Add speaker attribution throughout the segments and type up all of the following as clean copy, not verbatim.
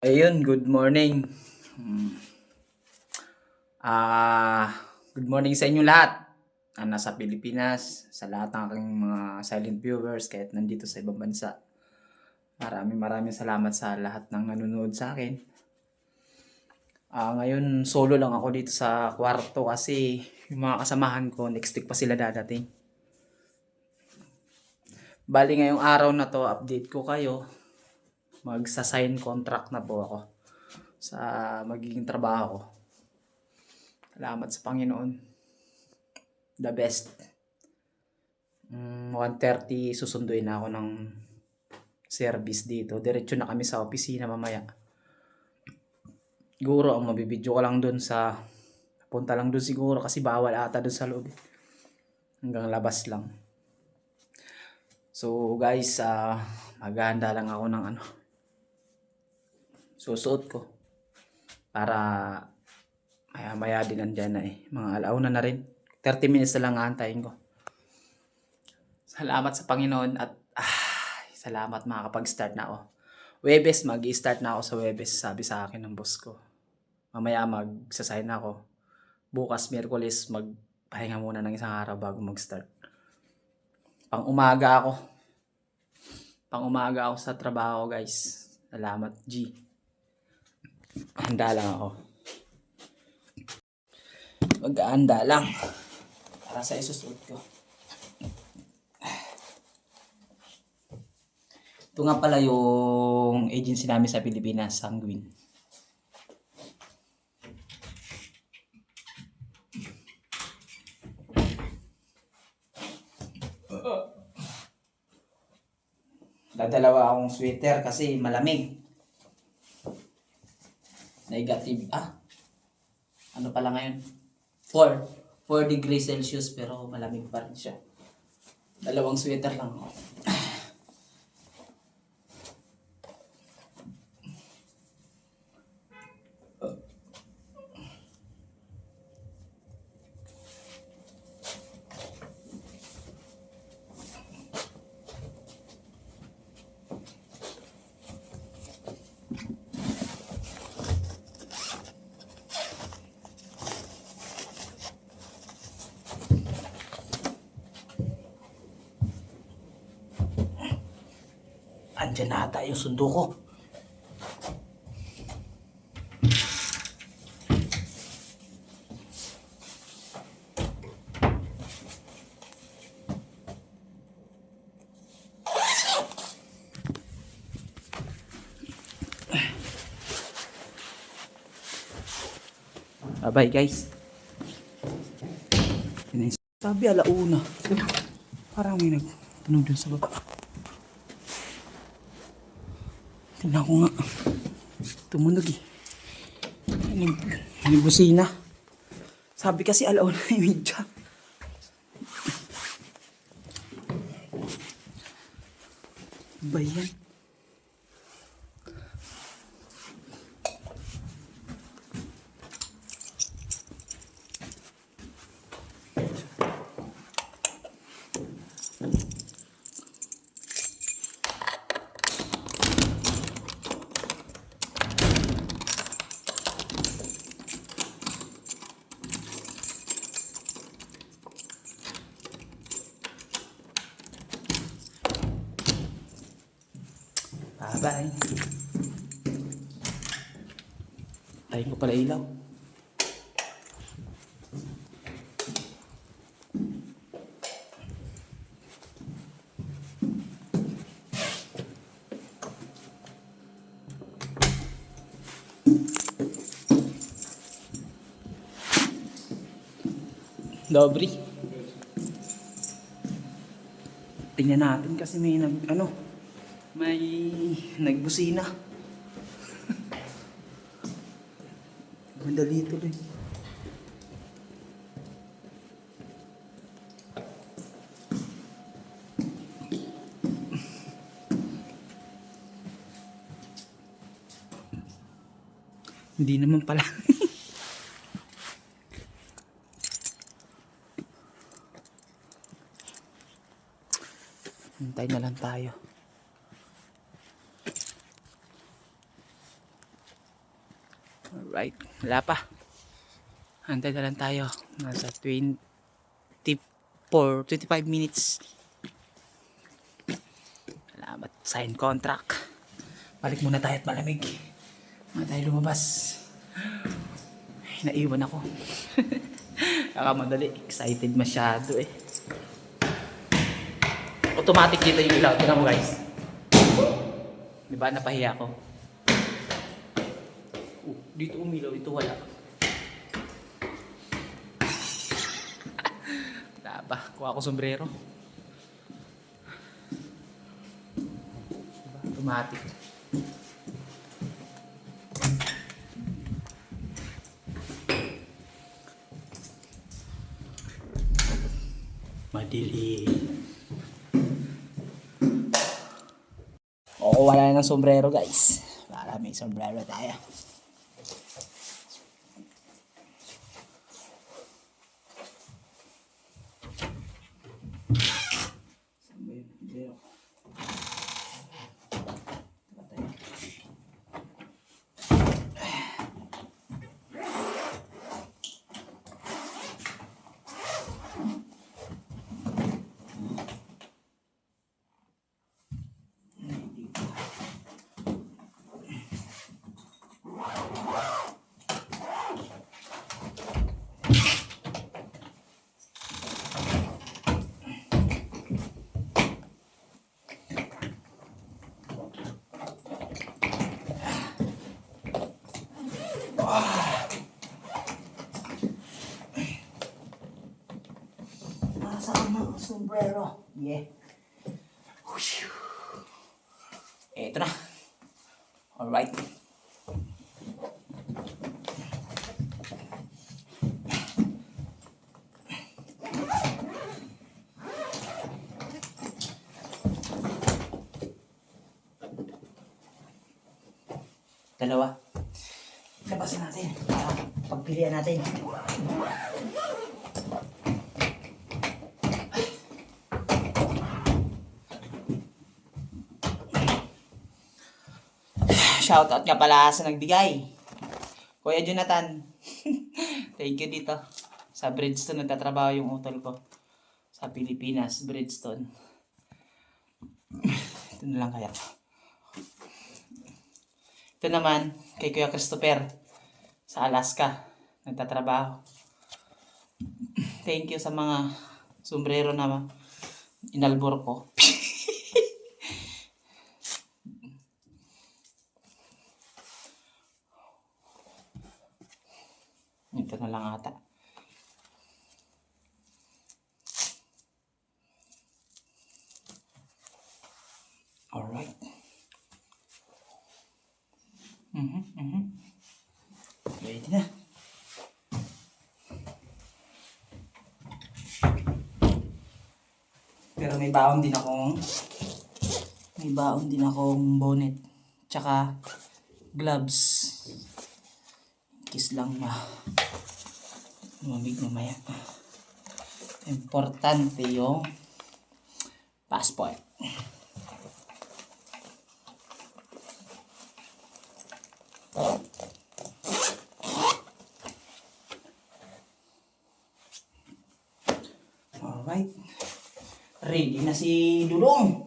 Speaker 1: Ayun, good morning. Hmm. Good morning sa inyo lahat. Nasa Pilipinas, sa lahat ng aking mga silent viewers kahit nandito sa ibang bansa. Maraming salamat sa lahat ng nanonood sa akin. Ngayon solo lang ako dito sa kwarto kasi yung mga kasamahan ko next week pa sila dadating. Bali ngayong araw na to, update ko kayo. Magsa-sign contract na po ako sa magiging trabaho ko. Salamat sa Panginoon. The best. 1:30 susunduin na ako ng service dito. Diretso na kami sa opisina mamaya. Siguro ang mabibidyo ko lang dun sa punta lang dun siguro kasi bawal ata dun sa loob. Hanggang labas lang. So guys, maghahanda lang ako ng susuot ko para maya din nandyan na eh. Mga alauna na rin. 30 minutes na lang aantayin ko. Salamat sa Panginoon at salamat makakapag-start na ako. Webes, mag-i-start na ako sa Webes, sabi sa akin ng boss ko. Mamaya magsasign ako. Bukas, Miyerkules, magpahinga muna ng isang araw bago mag-start. Pang-umaga ako sa trabaho, guys. Salamat, G. Handa lang ako. Mag-aanda lang para sa isusuot ko. Ito nga pala yung agency namin sa Pilipinas, Sanguine. Dadalawa akong sweater kasi malamig. Negative, ano pala ngayon? 4 degrees Celsius pero malamig pa rin siya. Dalawang sweater lang ako. Andyan na ata yung sundo ko. Bye guys. Sabi alauna. Parang may nagtanong dun sa baba. Tingnan ko nga. Tumunog eh. May busina. Sabi kasi alauna yung media. Ba yan? Bye-bye. Tayo ko pala ilaw. Dobry. Tingnan natin kasi may nagbusina. Madali tuloy. Hindi naman pala. Hintay na lang tayo. Alright, wala pa. Hantay na lang tayo. Nasa 25 minutes. Salamat. Sign contract. Balik muna tayo at malamig. Muna tayo lumabas. Ay, naiwan ako. Kakamadali. Excited masyado eh. Automatic dito yung ilaw. Tignan mo guys. Diba napahiya ako? Dito umilaw. Dito wala. Wala ba? Kuha ko sombrero. Diba? Automatic. Madili. Oo, wala na ng sombrero guys. Para may sombrero tayo. Nasaan ang sombrero? Yeah. Ito na. Alright. Dalawa. Labasin natin para pagpilian natin. Shoutout nga pala sa nagbigay. Kuya Jonathan. Thank you dito. Sa Bridgestone nagtatrabaho yung utol ko. Sa Pilipinas, Bridgestone. Ito na lang kaya. Ito naman kay Kuya Christopher sa Alaska. Nagtatrabaho. Thank you sa mga sombrero na inalbor ko. Ito na lang ata. Alright. Ready na. Pero may baon din akong bonnet. Tsaka gloves. Kiss lang lumamig mamaya. Importante yung passport. Alright. Ready na si Dudong.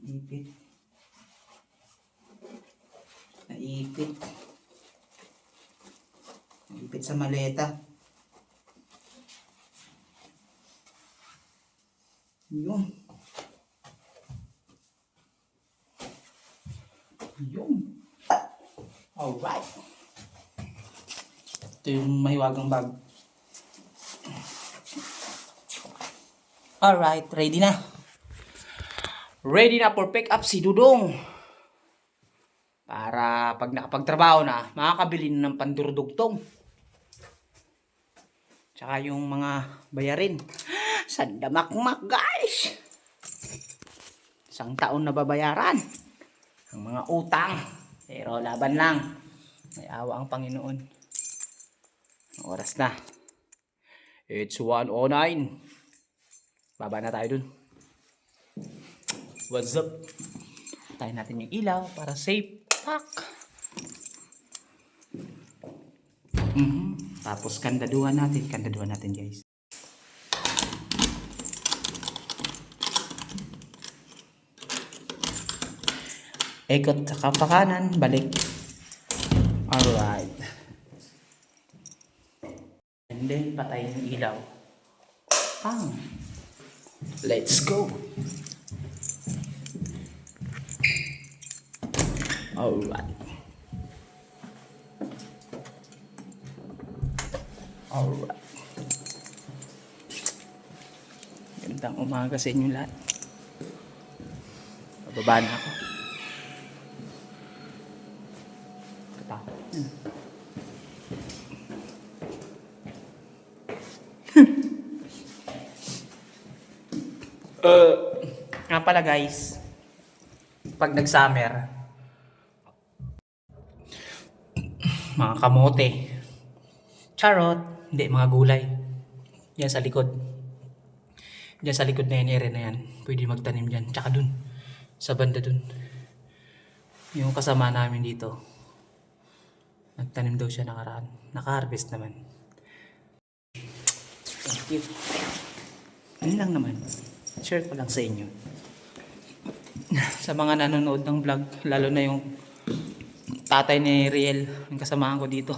Speaker 1: Ipit. Naipit. Naipit sa maleta. Yun. Alright. Ito yung mahiwagang bag. Alright, ready na. Ready na for pick up si Dudong. Para pag nakapagtrabaho na, makakabili na ng pandurudugtong. Tsaka yung mga bayarin. Sandamakmak guys. Isang taon na babayaran ang mga utang. Pero laban lang. May awa ang Panginoon. Ang oras na. It's 1:09. Baba na tayo dun. What's up? Tayo natin yung ilaw para safe. Pak! Tapos kandaduhan natin guys. Ikot sa kapakanan, balik. Alright. And then patay yung ilaw. Let's go. Alright. Alright. Gandang umaga sa inyo lahat. Bababa na ako. Katakot. Nga pala guys, pag nag-summer, mga kamote, charot, hindi, mga gulay. Yan sa likod. Diyan sa likod na yan, area na yan. Pwede magtanim dyan. Tsaka dun, sa banda dun. Yung kasama namin dito, nagtanim daw siya nakaraan. Naka-harvest naman. Thank you. Ano lang naman, share ko lang sa inyo. Sa mga nanonood ng vlog, lalo na yung tatay ni Riel, yung kasamahan ko dito.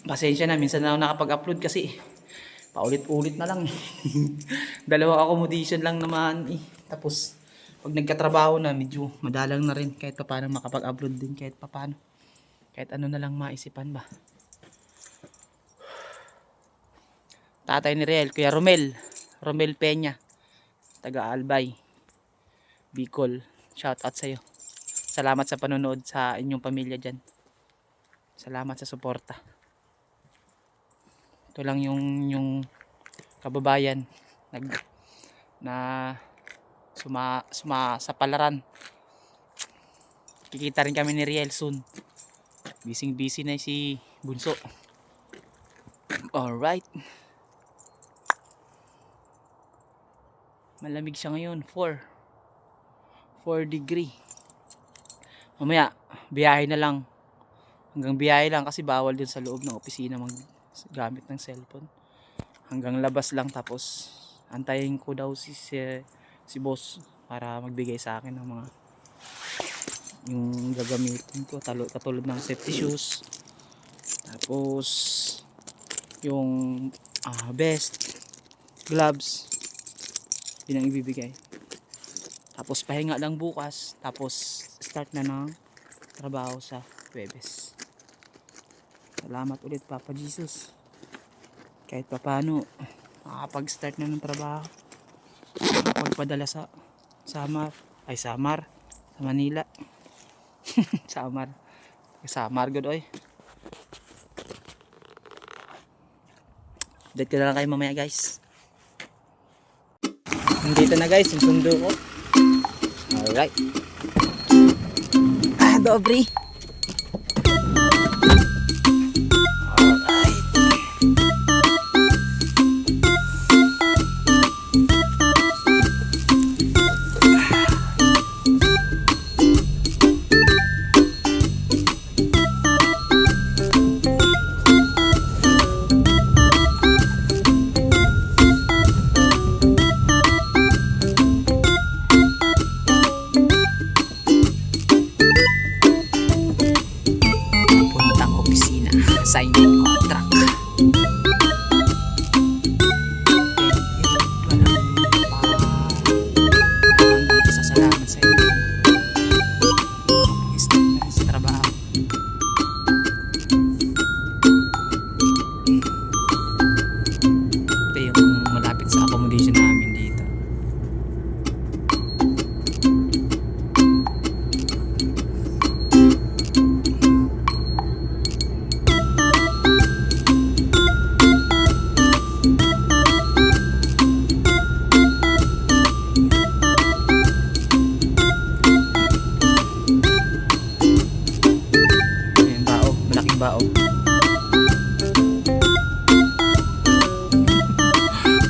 Speaker 1: Pasensya na, minsan na ako nakapag-upload kasi paulit-ulit na lang. Dalawang accommodation lang naman eh. Tapos pag nagkatrabaho na, medyo madalang na rin kahit pa paano makapag-upload din, kahit pa paano. Kahit ano na lang maisipan ba. Tatay ni Riel, Kuya Romel Peña, taga Albay, Bicol. Shout out sa iyo. Salamat sa panonood sa inyong pamilya dyan. Salamat sa suporta. Ito lang yung kababayan na sa palaran. Kikita rin kami ni Riel soon. Busy na si Bunso. Alright. Malamig siya ngayon, 4 degree. Mamaya, biyahe na lang. Hanggang biyahe lang kasi bawal din sa loob ng opisina gamit ng cellphone. Hanggang labas lang, tapos antayin ko daw si boss para magbigay sa akin ng mga yung gagamitin ko, katulad ng safety shoes, tapos yung vest, gloves, yun ang ibibigay. Tapos pahinga lang bukas, tapos start na ng trabaho sa Huwebes. Salamat ulit Papa Jesus. Kahit pa paano makakapag-start na ng trabaho, makakapagpadala sa Manila. Samar good oy. Update ko na lang kayo mamaya guys. Nandito na guys yung sundo ko. Alright. Dobry. Assignment contract. Salamat sa inyo. Makapag-start na sa trabaho. Ito yung malapit sa accommodation namin dito. bao.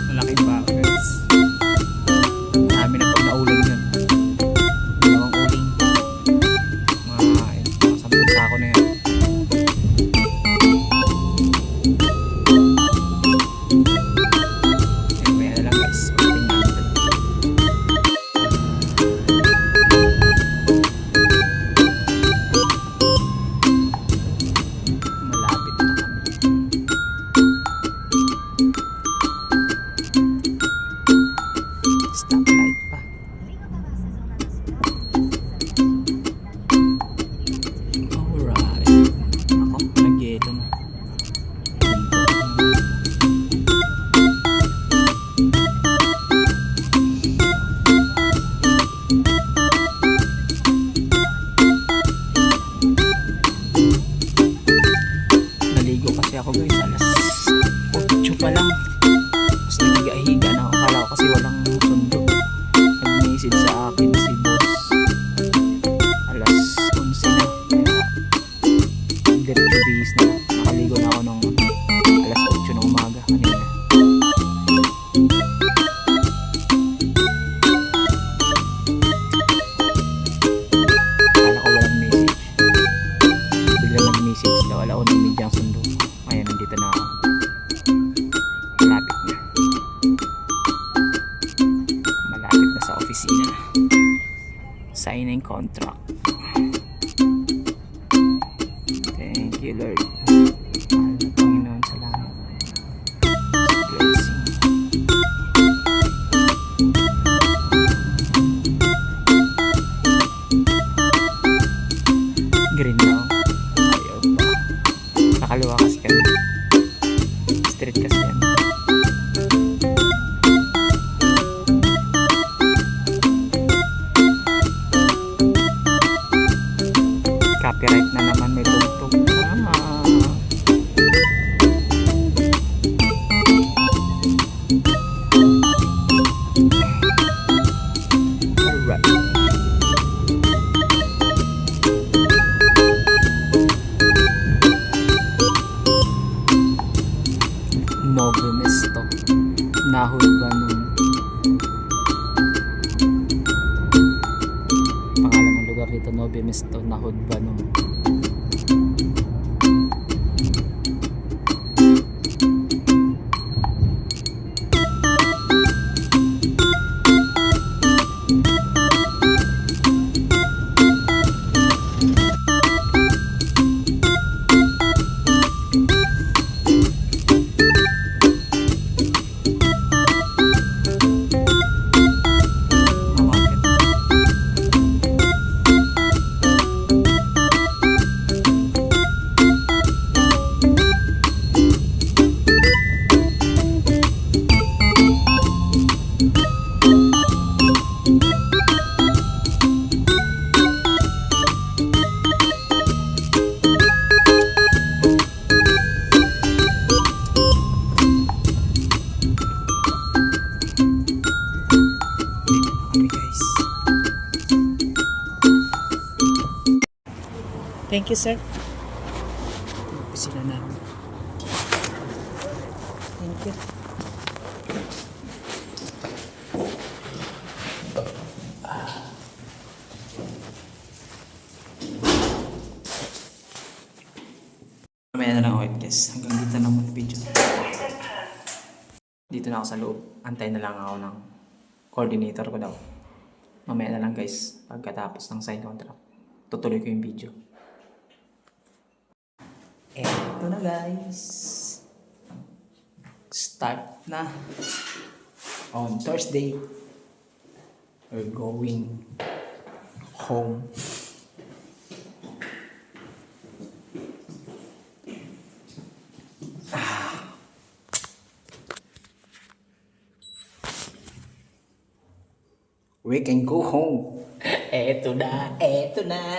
Speaker 1: Malaking bao guys. Marami na pag nauling yun. Dalawang uling. Mga 10 sako na yan. Anyway, na lang guys. Malapit na kami. Stoplight pa. Alright. Ako, nag-yelo na. Naligo kasi ako guys, alas 8 pa lang. Tapos nagiga-higa na ako. Akala ko kasi walang sundo. Nag-message sa akin si boss. Alas 11 na. Kaya diretso bihis na lang. Nakaligo na ako nung alas 8 ng umaga kanina. Akala ko walang message. Bigla nag-message daw. Wala ko ng medyang sundo. Ayan, nandito na ako. Malapit na. Malapit na sa opisina. Signing contract. Thank you, Lord. Mahal na Panginoon sa langit. Blessing. Green now. Ayaw pa. Nakaliwa kasi kami. Street kasi yan. Copyright na naman, may tugtog. Tama. Alright. Novo Mesto. Nahod Banum. Pangalan ng lugar dito, Novo Mesto, Nahod Banum. Thank you, sir. Opisina namin. Thank you. Mamaya na lang ako guys. Hanggang dito na muna video. Dito na ako sa loob. Antay na lang ako ng coordinator ko daw. Mamaya na lang guys. Pagkatapos ng sign contract, tutuloy ko yung video. Eto na guys. Start na. On Thursday, we're going home. We can go home. Eto na,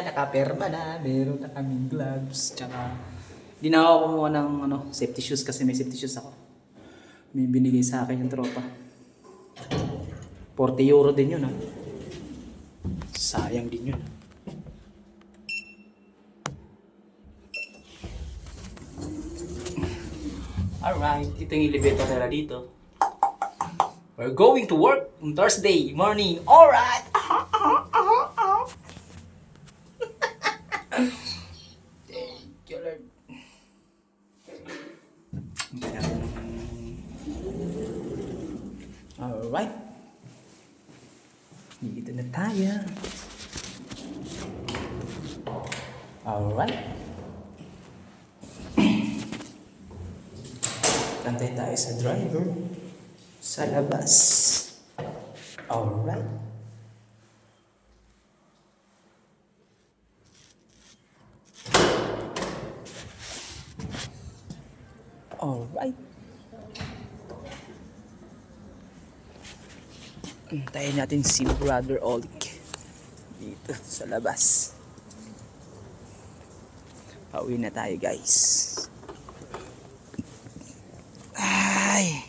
Speaker 1: nakaperma na. Meron na kaming gloves, tsaka di na ako kumuha ng safety shoes kasi may safety shoes ako. May binigay sa akin yung tropa. 40 euro din yun ha. Sayang din yun. Alright, ito yung elevator nila dito. We're going to work on Thursday morning. Alright! Thank you, Lord. Alright. Dito na tayo. Alright. Kantay tayo sa driver. Sa labas. Alright. Alright. Antayin natin si Brother Olik dito sa labas. Pauwi na tayo, guys. Ay,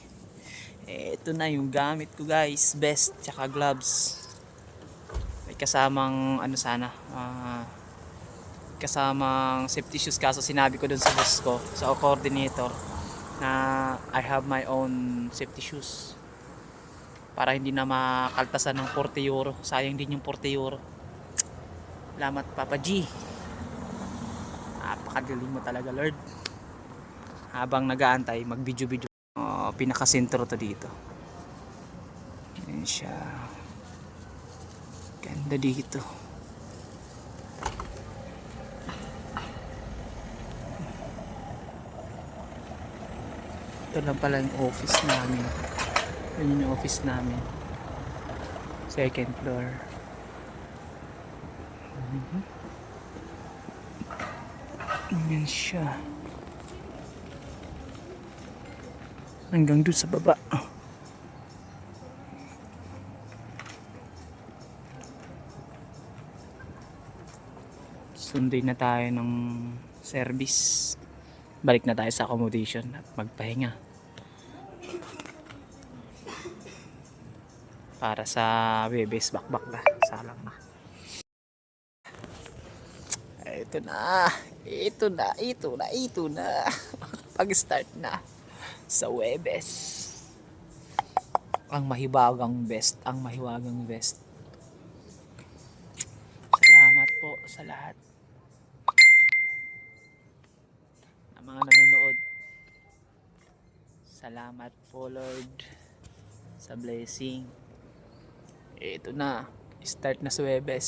Speaker 1: eto na yung gamit ko, guys. Vest tsaka gloves. May kasamang ano sana, kasamang safety shoes, kaso sinabi ko dun sa boss ko, sa coordinator, na I have my own safety shoes para hindi na makaltasan ng 40 euro. Sayang din yung 40 euro. Salamat, Papa G. Napakagaling mo talaga, Lord. Habang nag-aantay, mag-video-video. Pinaka-sentro to dito. Ayan siya. Ganda dito. Ito lang pala yung office namin. Yun yung office namin. Second floor. Ayan siya. Hanggang doon sa baba. Sunday na tayo ng service. Balik na tayo sa accommodation at magpahinga. Para sa Webes bakbak na. Salang na. Ito na. Ito na. Ito na. Ito na. Pag-start na sa Webes. Ang mahiwagang best. Ang mahiwagang best. Salamat po sa lahat ng mga nanonood. Salamat po, Lord, sa blessing. Ito na. Start na sa Webes.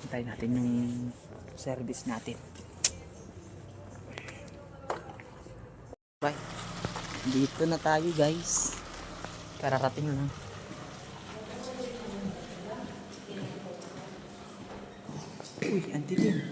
Speaker 1: Antayin natin yung service natin. Bye. Dito na tayo, guys. Kararating lang. Uy, ang dilim.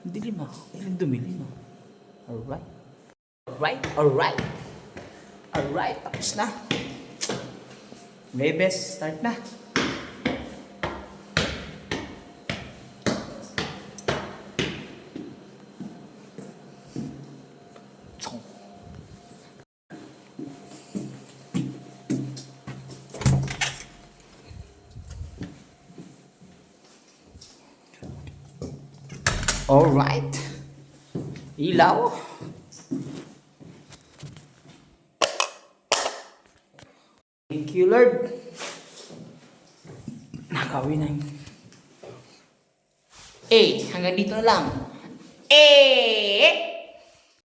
Speaker 1: Ang dilim ah. Ang dumilim ah. Alright. Alright. Alright, tapos na. Webes, start na. Alright. Ilaw. Thank you, Lord. Nakawin na yun. Hanggang dito na lang.